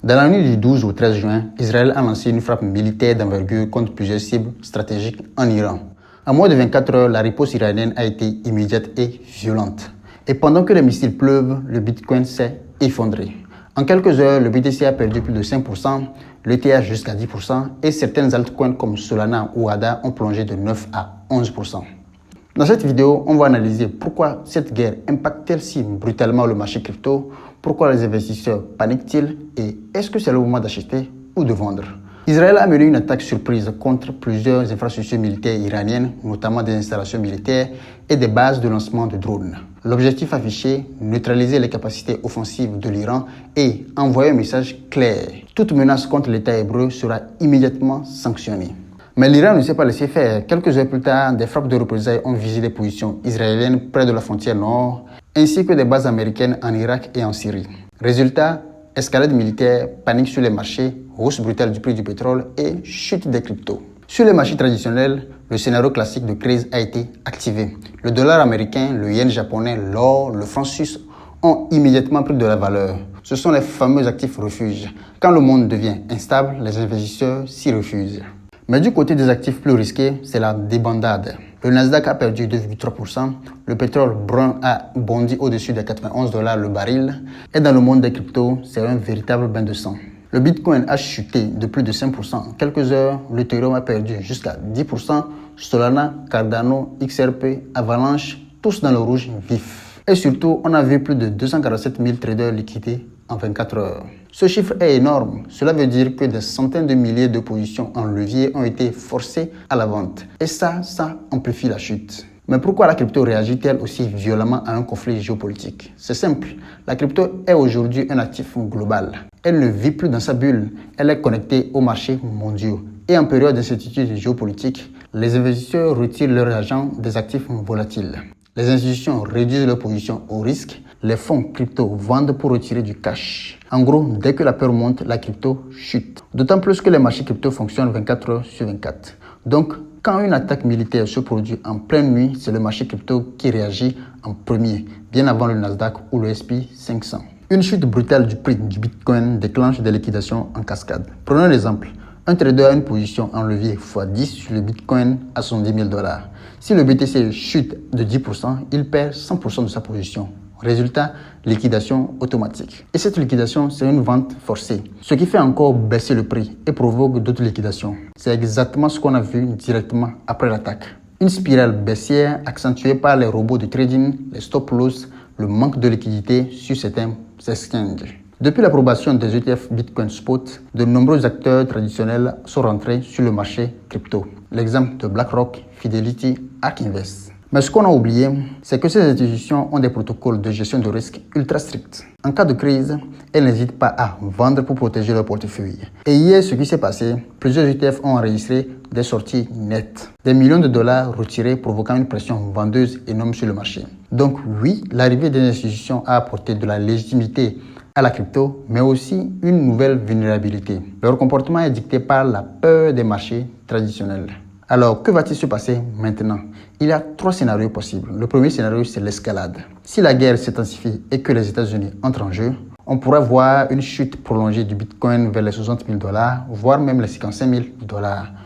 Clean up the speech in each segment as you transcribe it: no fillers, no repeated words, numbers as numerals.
Dans la nuit du 12 au 13 juin, Israël a lancé une frappe militaire d'envergure contre plusieurs cibles stratégiques en Iran. En moins de 24 heures, la riposte iranienne a été immédiate et violente. Et pendant que les missiles pleuvent, le Bitcoin s'est effondré. En quelques heures, le BTC a perdu plus de 5%, l'ETH jusqu'à 10% et certaines altcoins comme Solana ou ADA ont plongé de 9 à 11%. Dans cette vidéo, on va analyser pourquoi cette guerre impacte-t-elle si brutalement le marché crypto, pourquoi les investisseurs paniquent-ils et est-ce que c'est le moment d'acheter ou de vendre. Israël a mené une attaque surprise contre plusieurs infrastructures militaires iraniennes, notamment des installations militaires et des bases de lancement de drones. L'objectif affiché, neutraliser les capacités offensives de l'Iran et envoyer un message clair. Toute menace contre l'État hébreu sera immédiatement sanctionnée. Mais l'Iran ne s'est pas laissé faire. Quelques heures plus tard, des frappes de représailles ont visé les positions israéliennes près de la frontière nord, ainsi que des bases américaines en Irak et en Syrie. Résultat, escalade militaire, panique sur les marchés, hausse brutale du prix du pétrole et chute des cryptos. Sur les marchés traditionnels, le scénario classique de crise a été activé. Le dollar américain, le yen japonais, l'or, le franc suisse ont immédiatement pris de la valeur. Ce sont les fameux actifs refuges. Quand le monde devient instable, les investisseurs s'y refusent. Mais du côté des actifs plus risqués, c'est la débandade. Le Nasdaq a perdu 2,3%, le pétrole brun a bondi au-dessus des 91 $ le baril, et dans le monde des cryptos, c'est un véritable bain de sang. Le Bitcoin a chuté de plus de 5% en quelques heures, l'Ethereum a perdu jusqu'à 10%, Solana, Cardano, XRP, Avalanche, tous dans le rouge vif. Et surtout, on a vu plus de 247 000 traders liquidés en 24 heures. Ce chiffre est énorme. Cela veut dire que des centaines de milliers de positions en levier ont été forcées à la vente. Et ça amplifie la chute. Mais pourquoi la crypto réagit-elle aussi violemment à un conflit géopolitique? C'est simple. La crypto est aujourd'hui un actif global. Elle ne vit plus dans sa bulle. Elle est connectée aux marchés mondiaux. Et en période d'incertitude géopolitique, les investisseurs retirent leur argent des actifs volatiles. Les institutions réduisent leur position au risque. Les fonds crypto vendent pour retirer du cash. En gros, dès que la peur monte, la crypto chute. D'autant plus que les marchés crypto fonctionnent 24 heures sur 24. Donc, quand une attaque militaire se produit en pleine nuit, c'est le marché crypto qui réagit en premier, bien avant le Nasdaq ou le S&P 500. Une chute brutale du prix du Bitcoin déclenche des liquidations en cascade. Prenons l'exemple. Un trader a une position en levier x10 sur le Bitcoin à 70 000 $. Si le BTC chute de 10%, il perd 100% de sa position. Résultat, liquidation automatique. Et cette liquidation, c'est une vente forcée, ce qui fait encore baisser le prix et provoque d'autres liquidations. C'est exactement ce qu'on a vu directement après l'attaque. Une spirale baissière accentuée par les robots de trading, les stop-loss, le manque de liquidité sur certains exchanges. Depuis l'approbation des ETF Bitcoin Spot, de nombreux acteurs traditionnels sont rentrés sur le marché crypto. L'exemple de BlackRock, Fidelity, ARK Invest. Mais ce qu'on a oublié, c'est que ces institutions ont des protocoles de gestion de risque ultra stricts. En cas de crise, elles n'hésitent pas à vendre pour protéger leur portefeuille. Et hier, ce qui s'est passé, plusieurs ETF ont enregistré des sorties nettes. Des millions de dollars retirés provoquant une pression vendeuse énorme sur le marché. Donc oui, l'arrivée des institutions a apporté de la légitimité à la crypto, mais aussi une nouvelle vulnérabilité. Leur comportement est dicté par la peur des marchés traditionnels. Alors, que va-t-il se passer maintenant? Il y a 3 scénarios possibles. Le premier scénario, c'est l'escalade. Si la guerre s'intensifie et que les États-Unis entrent en jeu, on pourrait voir une chute prolongée du Bitcoin vers les 60 000 $, voire même les 55 000 $.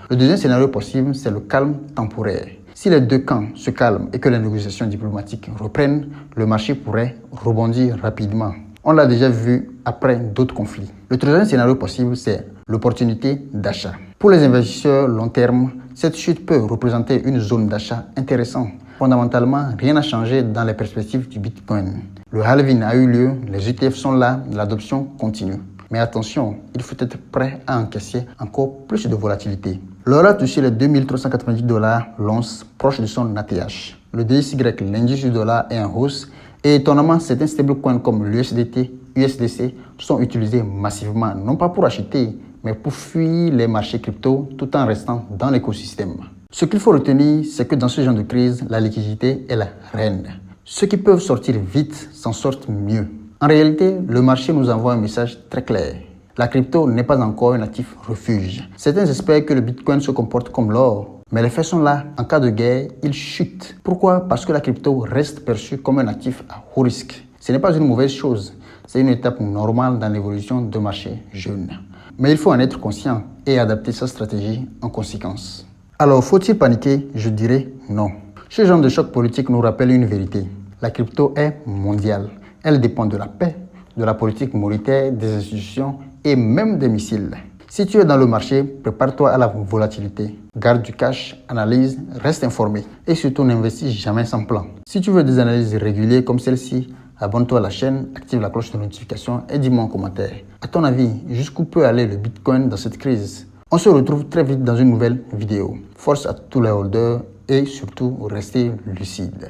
Le deuxième scénario possible, c'est le calme temporaire. Si les deux camps se calment et que les négociations diplomatiques reprennent, le marché pourrait rebondir rapidement. On l'a déjà vu après d'autres conflits. Le troisième scénario possible, c'est l'opportunité d'achat. Pour les investisseurs long terme, cette chute peut représenter une zone d'achat intéressante. Fondamentalement, rien n'a changé dans les perspectives du Bitcoin. Le halving a eu lieu, les ETF sont là, l'adoption continue. Mais attention, il faut être prêt à encaisser encore plus de volatilité. L'or a touché les 2390 $ l'once, proche de son ATH. Le DXY, l'indice du dollar, est en hausse. Et étonnamment, certains stablecoins comme l'USDT, USDC sont utilisés massivement, non pas pour acheter, mais pour fuir les marchés crypto tout en restant dans l'écosystème. Ce qu'il faut retenir, c'est que dans ce genre de crise, la liquidité est la reine. Ceux qui peuvent sortir vite s'en sortent mieux. En réalité, le marché nous envoie un message très clair. La crypto n'est pas encore un actif refuge. Certains espèrent que le Bitcoin se comporte comme l'or. Mais les faits sont là. En cas de guerre, il chute. Pourquoi? Parce que la crypto reste perçue comme un actif à haut risque. Ce n'est pas une mauvaise chose. C'est une étape normale dans l'évolution d'un marché jeune. Mais il faut en être conscient et adapter sa stratégie en conséquence. Alors, faut-il paniquer? Je dirais non. Ce genre de choc politique nous rappelle une vérité. La crypto est mondiale. Elle dépend de la paix, de la politique monétaire, des institutions et même des missiles. Si tu es dans le marché, prépare-toi à la volatilité. Garde du cash, analyse, reste informé. Et surtout, n'investis jamais sans plan. Si tu veux des analyses régulières comme celle-ci, abonne-toi à la chaîne, active la cloche de notification et dis-moi en commentaire. À ton avis, jusqu'où peut aller le Bitcoin dans cette crise? On se retrouve très vite dans une nouvelle vidéo. Force à tous les holders et surtout, restez lucides.